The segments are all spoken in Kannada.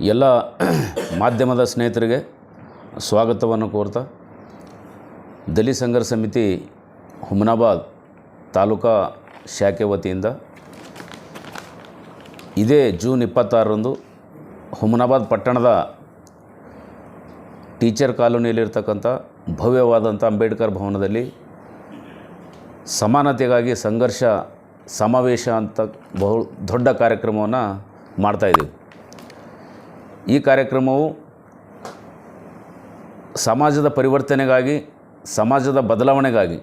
ಎಲ್ಲ ಮಾಧ್ಯಮದ ಸ್ನೇಹಿತರಿಗೆ ಸ್ವಾಗತವನ್ನು ಕೋರ್ತಾ ದಲಿತ ಸಂಘರ್ಷ ಸಮಿತಿ ಹುಮನಾಬಾದ್ ತಾಲೂಕಾ ಶಾಖೆ ವತಿಯಿಂದ ಇದೇ ಜೂನ್ 26ರಂದು ಹುಮನಾಬಾದ್ ಪಟ್ಟಣದ ಟೀಚರ್ ಕಾಲೋನಿಯಲ್ಲಿರ್ತಕ್ಕಂಥ ಭವ್ಯವಾದಂಥ ಅಂಬೇಡ್ಕರ್ ಭವನದಲ್ಲಿ ಸಮಾನತೆಗಾಗಿ ಸಂಘರ್ಷ ಸಮಾವೇಶ ಅಂತ ದೊಡ್ಡ ಕಾರ್ಯಕ್ರಮವನ್ನು ಮಾಡ್ತಾಯಿದ್ದೀವಿ. ಈ ಕಾರ್ಯಕ್ರಮವು ಸಮಾಜದ ಪರಿವರ್ತನೆಗಾಗಿ, ಸಮಾಜದ ಬದಲಾವಣೆಗಾಗಿ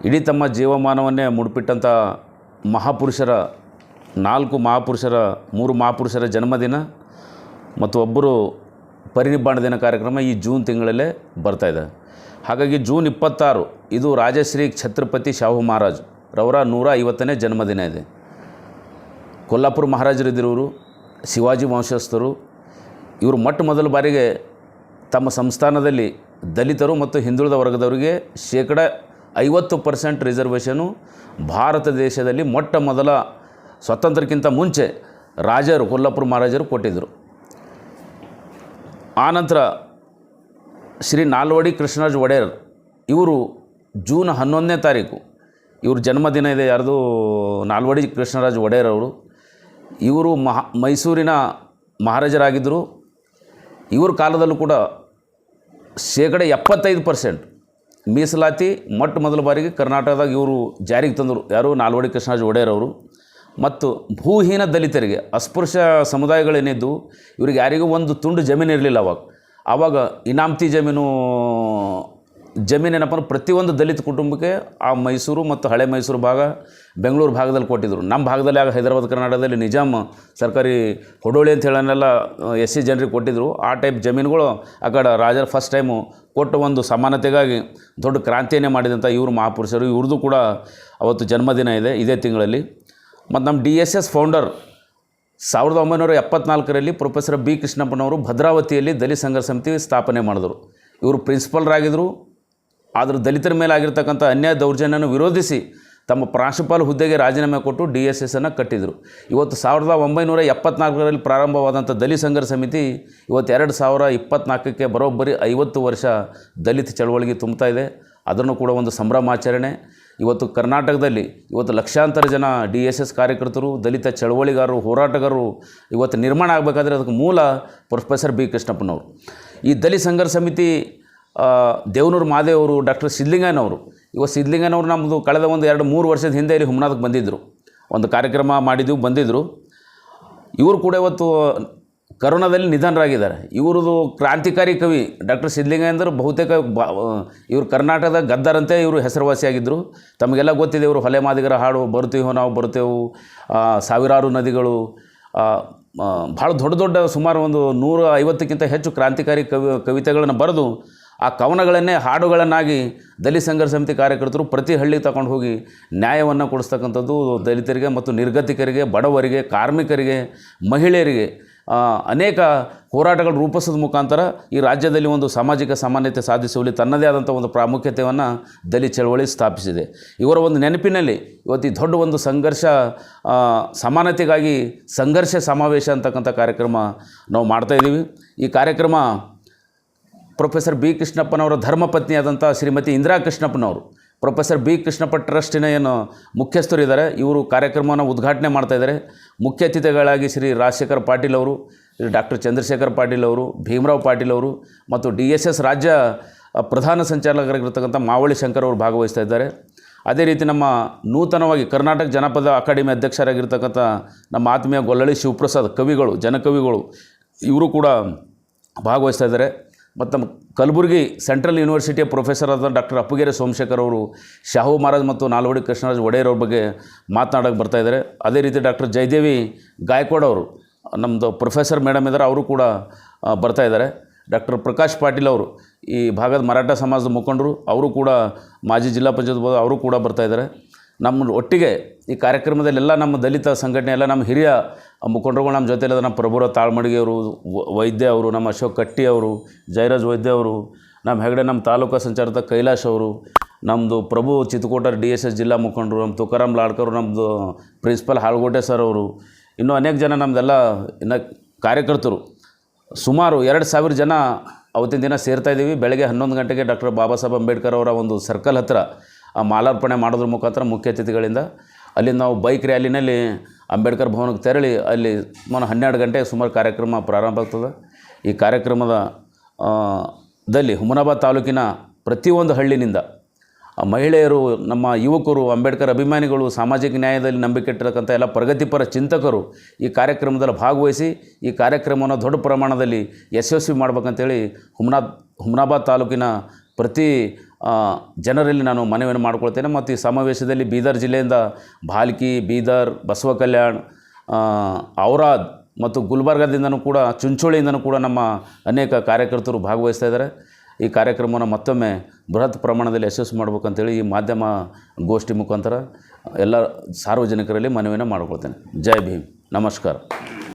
ಇಡೀ ತಮ್ಮ ಜೀವಮಾನವನ್ನೇ ಮುಡುಪಿಟ್ಟಂಥ ಮಹಾಪುರುಷರ 3 ಮಹಾಪುರುಷರ ಜನ್ಮದಿನ ಮತ್ತು ಒಬ್ಬರು ಪರಿನಿಬ್ಬಾಣ ದಿನ ಕಾರ್ಯಕ್ರಮ ಈ ಜೂನ್ ತಿಂಗಳಲ್ಲೇ ಬರ್ತಾಯಿದೆ. ಹಾಗಾಗಿ ಜೂನ್ 26 ಇದು ರಾಜಶ್ರೀ ಛತ್ರಪತಿ ಶಾಹು ಮಹಾರಾಜ್ ರವರ 150ನೇ ಜನ್ಮದಿನ ಇದೆ. ಕೊಲ್ಲಾಪುರ ಮಹಾರಾಜರಿದ್ದಿರೋರು, ಶಿವಾಜಿ ವಂಶಸ್ಥರು. ಇವರು ಮೊದಲ ಬಾರಿಗೆ ತಮ್ಮ ಸಂಸ್ಥಾನದಲ್ಲಿ ದಲಿತರು ಮತ್ತು ಹಿಂದುಳಿದ ವರ್ಗದವರಿಗೆ 50% ರಿಸರ್ವೇಷನು ಭಾರತ ದೇಶದಲ್ಲಿ ಮೊದಲ ಸ್ವಾತಂತ್ರ್ಯಕ್ಕಿಂತ ಮುಂಚೆ ಕೊಲ್ಲಾಪುರ ಮಹಾರಾಜರು ಕೊಟ್ಟಿದ್ದರು. ಆನಂತರ ಶ್ರೀ ನಾಲ್ವಡಿ ಕೃಷ್ಣರಾಜ ಒಡೆಯರ್ ಇವರು ಜೂನ್ 11ನೇ ತಾರೀಕು ಇವ್ರ ಜನ್ಮದಿನ ಇದೆ. ಯಾರ್ದು? ನಾಲ್ವಡಿ ಕೃಷ್ಣರಾಜ ಒಡೆಯರ್ ಅವರು. ಇವರು ಮೈಸೂರಿನ ಮಹಾರಾಜರಾಗಿದ್ದರು. ಇವ್ರ ಕಾಲದಲ್ಲೂ ಕೂಡ 75% ಮೀಸಲಾತಿ ಮೊದಲ ಬಾರಿಗೆ ಕರ್ನಾಟಕದಾಗ ಇವರು ಜಾರಿಗೆ ತಂದರು. ಯಾರು? ನಾಲ್ವಡಿ ಕೃಷ್ಣರಾಜ ಒಡೆಯರ್ ಅವರು. ಮತ್ತು ಭೂಹೀನ ದಲಿತರಿಗೆ, ಅಸ್ಪೃಶ್ಯ ಸಮುದಾಯಗಳೇನಿದ್ದು ಇವ್ರಿಗೆ ಯಾರಿಗೂ ಒಂದು ತುಂಡು ಜಮೀನು ಇರಲಿಲ್ಲ. ಆವಾಗ ಇನಾಮತಿ ಜಮೀನೇನಪ್ಪ ಅಂದ್ರೆ ಪ್ರತಿಯೊಂದು ದಲಿತ ಕುಟುಂಬಕ್ಕೆ ಆ ಮೈಸೂರು ಮತ್ತು ಹಳೆ ಮೈಸೂರು ಭಾಗ, ಬೆಂಗಳೂರು ಭಾಗದಲ್ಲಿ ಕೊಟ್ಟಿದ್ದರು. ನಮ್ಮ ಭಾಗದಲ್ಲಿ ಆಗ ಹೈದರಾಬಾದ್ ಕರ್ನಾಟಕದಲ್ಲಿ ನಿಜಾಮ್ ಸರ್ಕಾರಿ ಹೊಡೋಳಿ ಅಂತ ಹೇಳನ್ನೆಲ್ಲ SC ಜನರಿಗೆ ಕೊಟ್ಟಿದ್ದರು. ಆ ಟೈಪ್ ಜಮೀನುಗಳು ಆ ಕಡೆ ರಾಜರು ಫಸ್ಟ್ ಟೈಮು ಕೊಟ್ಟು ಒಂದು ಸಮಾನತೆಗಾಗಿ ದೊಡ್ಡ ಕ್ರಾಂತಿಯನ್ನೇ ಮಾಡಿದಂಥ ಇವರು ಮಹಾಪುರುಷರು. ಇವ್ರದ್ದು ಕೂಡ ಅವತ್ತು ಜನ್ಮದಿನ ಇದೆ ಇದೇ ತಿಂಗಳಲ್ಲಿ. ಮತ್ತು ನಮ್ಮ DSS ಫೌಂಡರ್ 1974ರಲ್ಲಿ ಪ್ರೊಫೆಸರ್ B ಕೃಷ್ಣಪ್ಪನವರು ಭದ್ರಾವತಿಯಲ್ಲಿ ದಲಿತ ಸಂಘರ್ಷ ಸಮಿತಿ ಸ್ಥಾಪನೆ ಮಾಡಿದರು. ಇವರು ಪ್ರಿನ್ಸಿಪಲ್ರಾಗಿದ್ದರು. ಆದರೂ ದಲಿತರ ಮೇಲೆ ಆಗಿರ್ತಕ್ಕಂಥ ಅನ್ಯಾಯ ದೌರ್ಜನ್ಯವನ್ನು ವಿರೋಧಿಸಿ ತಮ್ಮ ಪ್ರಾಂಶುಪಾಲ ಹುದ್ದೆಗೆ ರಾಜೀನಾಮೆ ಕೊಟ್ಟು DSSನ್ನು ಕಟ್ಟಿದರು. ಇವತ್ತು 1974ರಲ್ಲಿ ಪ್ರಾರಂಭವಾದಂಥ ದಲಿತ ಸಂಘರ್ಷ ಸಮಿತಿ ಇವತ್ತು 2024ಕ್ಕೆ ಬರೋಬ್ಬರಿ 50 ವರ್ಷ ದಲಿತ ಚಳವಳಿಗೆ ತುಂಬ್ತಾ ಇದೆ. ಅದನ್ನು ಕೂಡ ಒಂದು ಸಂಭ್ರಮಾಚರಣೆ. ಇವತ್ತು ಕರ್ನಾಟಕದಲ್ಲಿ ಲಕ್ಷಾಂತರ ಜನ DSS ಕಾರ್ಯಕರ್ತರು, ದಲಿತ ಚಳವಳಿಗಾರರು, ಹೋರಾಟಗಾರರು ಇವತ್ತು ನಿರ್ಮಾಣ ಆಗಬೇಕಾದ್ರೆ ಅದಕ್ಕೆ ಮೂಲ ಪ್ರೊಫೆಸರ್ B ಕೃಷ್ಣಪ್ಪನವರು. ಈ ದಲಿತ ಸಂಘರ್ಷ ಸಮಿತಿ ದೇವನೂರು ಮಾದೇವ್ ಅವರು, ಡಾಕ್ಟರ್ ಸಿದ್ಧಲಿಂಗಯ್ಯನವರು. ಸಿದ್ಧಲಿಂಗಯ್ಯನವರು ನಮ್ಮದು ಕಳೆದ 2-3 ವರ್ಷದ ಹಿಂದೆ ಇಲ್ಲಿ ಹುಮನಾದಕ್ಕೆ ಬಂದಿದ್ದರು. ಒಂದು ಕಾರ್ಯಕ್ರಮ ಮಾಡಿದ್ವಿ, ಬಂದಿದ್ದರು. ಇವರು ಕೂಡ ಇವತ್ತು ಕರೋನಾದಲ್ಲಿ ನಿಧನರಾಗಿದ್ದಾರೆ. ಇವ್ರದ್ದು ಕ್ರಾಂತಿಕಾರಿ ಕವಿ ಡಾಕ್ಟರ್ ಸಿದ್ಧಲಿಂಗಯ್ಯ ಅಂದರೆ ಬಹುತೇಕ ಇವರು ಕರ್ನಾಟಕದ ಗದ್ದಾರಂತೆ ಇವರು ಹೆಸರುವಾಸಿಯಾಗಿದ್ದರು. ತಮಗೆಲ್ಲ ಗೊತ್ತಿದೆ. ಇವರು ಹೊಲೆ ಮಾದಿಗರ ಹಾಡು, ಬರುತ್ತೀವೋ ನಾವು ಬರುತ್ತೇವು, ಸಾವಿರಾರು ನದಿಗಳು, ಭಾಳ ದೊಡ್ಡ ಸುಮಾರು 150ಕ್ಕಿಂತ ಹೆಚ್ಚು ಕ್ರಾಂತಿಕಾರಿ ಕವಿತೆಗಳನ್ನು ಬರೆದು ಆ ಕವನಗಳನ್ನೇ ಹಾಡುಗಳನ್ನಾಗಿ ದಲಿತ ಸಂಘರ್ಷ ಸಮಿತಿ ಕಾರ್ಯಕರ್ತರು ಪ್ರತಿ ಹಳ್ಳಿಗೆ ತಗೊಂಡು ಹೋಗಿ ನ್ಯಾಯವನ್ನು ಕೊಡಿಸ್ತಕ್ಕಂಥದ್ದು ದಲಿತರಿಗೆ ಮತ್ತು ನಿರ್ಗತಿಕರಿಗೆ, ಬಡವರಿಗೆ, ಕಾರ್ಮಿಕರಿಗೆ, ಮಹಿಳೆಯರಿಗೆ ಅನೇಕ ಹೋರಾಟಗಳು ರೂಪಿಸೋದ ಮುಖಾಂತರ ಈ ರಾಜ್ಯದಲ್ಲಿ ಒಂದು ಸಾಮಾಜಿಕ ಸಮಾನತೆ ಸಾಧಿಸುವಲ್ಲಿ ತನ್ನದೇ ಆದಂಥ ಒಂದು ಪ್ರಾಮುಖ್ಯತೆಯನ್ನು ದಲಿತ ಚಳವಳಿ ಸ್ಥಾಪಿಸಿದೆ. ಇವರ ಒಂದು ನೆನಪಿನಲ್ಲಿ ಇವತ್ತು ಈ ದೊಡ್ಡ ಒಂದು ಸಂಘರ್ಷ ಸಮಾನತೆಗಾಗಿ ಸಂಘರ್ಷ ಸಮಾವೇಶ ಅಂತಕ್ಕಂಥ ಕಾರ್ಯಕ್ರಮ ನಾವು ಮಾಡ್ತಾಯಿದ್ದೀವಿ. ಈ ಕಾರ್ಯಕ್ರಮ ಪ್ರೊಫೆಸರ್ B ಕೃಷ್ಣಪ್ಪನವರ ಧರ್ಮಪತ್ನಿಯಾದಂಥ ಶ್ರೀಮತಿ ಇಂದಿರಾ ಕೃಷ್ಣಪ್ಪನವರು, ಪ್ರೊಫೆಸರ್ B ಕೃಷ್ಣಪ್ಪ ಟ್ರಸ್ಟಿನ ಏನು ಮುಖ್ಯಸ್ಥರು ಇದ್ದಾರೆ, ಇವರು ಕಾರ್ಯಕ್ರಮವನ್ನು ಉದ್ಘಾಟನೆ ಮಾಡ್ತಾಯಿದ್ದಾರೆ. ಮುಖ್ಯ ಅತಿಥಿಗಳಾಗಿ ಶ್ರೀ ರಾಜಶೇಖರ್ ಪಾಟೀಲ್ ಅವರು, ಡಾಕ್ಟರ್ ಚಂದ್ರಶೇಖರ್ ಪಾಟೀಲ್ ಅವರು, ಭೀಮರಾವ್ ಪಾಟೀಲ್ ಅವರು ಮತ್ತು DSS ರಾಜ್ಯ ಪ್ರಧಾನ ಸಂಚಾಲಕರಾಗಿರ್ತಕ್ಕಂಥ ಮಾವಳಿ ಶಂಕರ್ ಅವರು ಭಾಗವಹಿಸ್ತಾ ಇದ್ದಾರೆ. ಅದೇ ರೀತಿ ನಮ್ಮ ನೂತನವಾಗಿ ಕರ್ನಾಟಕ ಜನಪದ ಅಕಾಡೆಮಿ ಅಧ್ಯಕ್ಷರಾಗಿರ್ತಕ್ಕಂಥ ನಮ್ಮ ಆತ್ಮೀಯ ಗೊಲ್ಲಳ್ಳಿ ಶಿವಪ್ರಸಾದ್ ಕವಿಗಳು, ಜನಕವಿಗಳು, ಇವರು ಕೂಡ ಭಾಗವಹಿಸ್ತಾ ಇದ್ದಾರೆ. ಮತ್ತು ನಮ್ಮ ಕಲಬುರಗಿ ಸೆಂಟ್ರಲ್ ಯೂನಿವರ್ಸಿಟಿಯ ಪ್ರೊಫೆಸರ್ ಆದ ಡಾಕ್ಟರ್ ಅಪ್ಪುಗೆರೆ ಸೋಮಶೇಖರ್ ಅವರು ಶಾಹು ಮಹಾರಾಜ್ ಮತ್ತು ನಾಲ್ವಡಿ ಕೃಷ್ಣರಾಜ ಒಡೆಯರ್ ಅವ್ರ ಬಗ್ಗೆ ಮಾತನಾಡೋಕ್ಕೆ ಬರ್ತಾಯಿದ್ದಾರೆ. ಅದೇ ರೀತಿ ಡಾಕ್ಟರ್ ಜಯದೇವಿ ಗಾಯಕ್ವಾಡ್ ಅವರು, ನಮ್ಮದು ಪ್ರೊಫೆಸರ್ ಮೇಡಮ್ ಇದ್ದಾರೆ, ಅವರು ಕೂಡ ಬರ್ತಾಯಿದ್ದಾರೆ. ಡಾಕ್ಟರ್ ಪ್ರಕಾಶ್ ಪಾಟೀಲ್ ಅವರು ಈ ಭಾಗದ ಮರಾಠ ಸಮಾಜದ ಮುಖಂಡರು, ಅವರು ಕೂಡ ಮಾಜಿ ಜಿಲ್ಲಾ ಪಂಚಾಯತ್ ಅವರು ಕೂಡ ಬರ್ತಾಯಿದ್ದಾರೆ. ನಮ್ಮ ಒಟ್ಟಿಗೆ ಈ ಕಾರ್ಯಕ್ರಮದಲ್ಲೆಲ್ಲ ನಮ್ಮ ದಲಿತ ಸಂಘಟನೆ ಎಲ್ಲ ನಮ್ಮ ಹಿರಿಯ ಮುಖಂಡರುಗಳು ನಮ್ಮ ಜೊತೆಯಲ್ಲ. ನಮ್ಮ ಪ್ರಭುರಾವ್ ತಾಳ್ಮಡಿಗೆ ಅವರು, ವೈದ್ಯ ಅವರು, ನಮ್ಮ ಅಶೋಕ್ ಕಟ್ಟಿ ಅವರು, ಜಯರಾಜ್ ವೈದ್ಯ ಅವರು, ನಮ್ಮ ಹೆಗಡೆ ನಮ್ಮ ತಾಲೂಕಾ ಸಂಚಾಲಕ ಕೈಲಾಶ್ ಅವರು, ನಮ್ಮದು ಪ್ರಭು ಚಿತ್ರಕೋಟರ್ DSS ಜಿಲ್ಲಾ ಮುಖಂಡರು, ನಮ್ಮ ತುಕಾರಾಮ್ ಲಾಡ್ಕರ್, ನಮ್ಮದು ಪ್ರಿನ್ಸಿಪಲ್ ಹಾಳ್ಗೋಟೆ ಸರ್ ಅವರು, ಇನ್ನೂ ಅನೇಕ ಜನ ನಮ್ಮದೆಲ್ಲ ಇನ್ನು ಕಾರ್ಯಕರ್ತರು ಸುಮಾರು 2,000 ಜನ ಅವತ್ತಿನ ದಿನ ಸೇರ್ತಾಯಿದ್ದೀವಿ. ಬೆಳಗ್ಗೆ 11 ಗಂಟೆಗೆ ಡಾಕ್ಟರ್ ಬಾಬಾ ಸಾಹೇಬ್ ಅಂಬೇಡ್ಕರ್ ಅವರ ಒಂದು ಸರ್ಕಲ್ ಹತ್ತಿರ ಮಾಲಾರ್ಪಣೆ ಮಾಡೋದ್ರ ಮುಖಾಂತರ ಮುಖ್ಯ ಅತಿಥಿಗಳಿಂದ ಅಲ್ಲಿ ನಾವು ಬೈಕ್ ರ್ಯಾಲಿನಲ್ಲಿ ಅಂಬೇಡ್ಕರ್ ಭವನಕ್ಕೆ ತೆರಳಿ ಅಲ್ಲಿ 12 ಗಂಟೆಗೆ ಸುಮಾರು ಕಾರ್ಯಕ್ರಮ ಪ್ರಾರಂಭ ಆಗ್ತದೆ. ಈ ಕಾರ್ಯಕ್ರಮದ ದಲ್ಲಿ ಹುಮನಾಬಾದ್ ತಾಲೂಕಿನ ಪ್ರತಿಯೊಂದು ಹಳ್ಳಿನಿಂದ ಮಹಿಳೆಯರು, ನಮ್ಮ ಯುವಕರು, ಅಂಬೇಡ್ಕರ್ ಅಭಿಮಾನಿಗಳು, ಸಾಮಾಜಿಕ ನ್ಯಾಯದಲ್ಲಿ ನಂಬಿಕೆ ಇಟ್ಟಿರತಕ್ಕಂಥ ಎಲ್ಲ ಪ್ರಗತಿಪರ ಚಿಂತಕರು ಈ ಕಾರ್ಯಕ್ರಮದಲ್ಲಿ ಭಾಗವಹಿಸಿ ಈ ಕಾರ್ಯಕ್ರಮವನ್ನು ದೊಡ್ಡ ಪ್ರಮಾಣದಲ್ಲಿ ಯಶಸ್ವಿ ಮಾಡ್ಬೇಕಂತೇಳಿ ಹುಮನಾಬಾದ್ ತಾಲೂಕಿನ ಪ್ರತಿ ಜನರಲ್ಲಿ ನಾನು ಮನವಿಯನ್ನು ಮಾಡ್ಕೊಳ್ತೇನೆ. ಮತ್ತು ಈ ಸಮಾವೇಶದಲ್ಲಿ ಬೀದರ್ ಜಿಲ್ಲೆಯಿಂದ ಭಾಲ್ಕಿ, ಬೀದರ್, ಬಸವ ಕಲ್ಯಾಣ, ಔರಾದ್ ಮತ್ತು ಗುಲ್ಬರ್ಗಾದಿಂದನೂ ಕೂಡ, ಚುಂಚೋಳಿಯಿಂದನೂ ಕೂಡ ನಮ್ಮ ಅನೇಕ ಕಾರ್ಯಕರ್ತರು ಭಾಗವಹಿಸ್ತಾ ಇದ್ದಾರೆ. ಈ ಕಾರ್ಯಕ್ರಮವನ್ನು ಮತ್ತೊಮ್ಮೆ ಬೃಹತ್ ಪ್ರಮಾಣದಲ್ಲಿ ಯಶಸ್ವಿ ಮಾಡ್ಬೇಕಂತೇಳಿ ಈ ಮಾಧ್ಯಮ ಗೋಷ್ಠಿ ಮುಖಾಂತರ ಎಲ್ಲ ಸಾರ್ವಜನಿಕರಲ್ಲಿ ಮನವಿಯನ್ನು ಮಾಡ್ಕೊಳ್ತೇನೆ. ಜೈ ಭೀಮ್, ನಮಸ್ಕಾರ.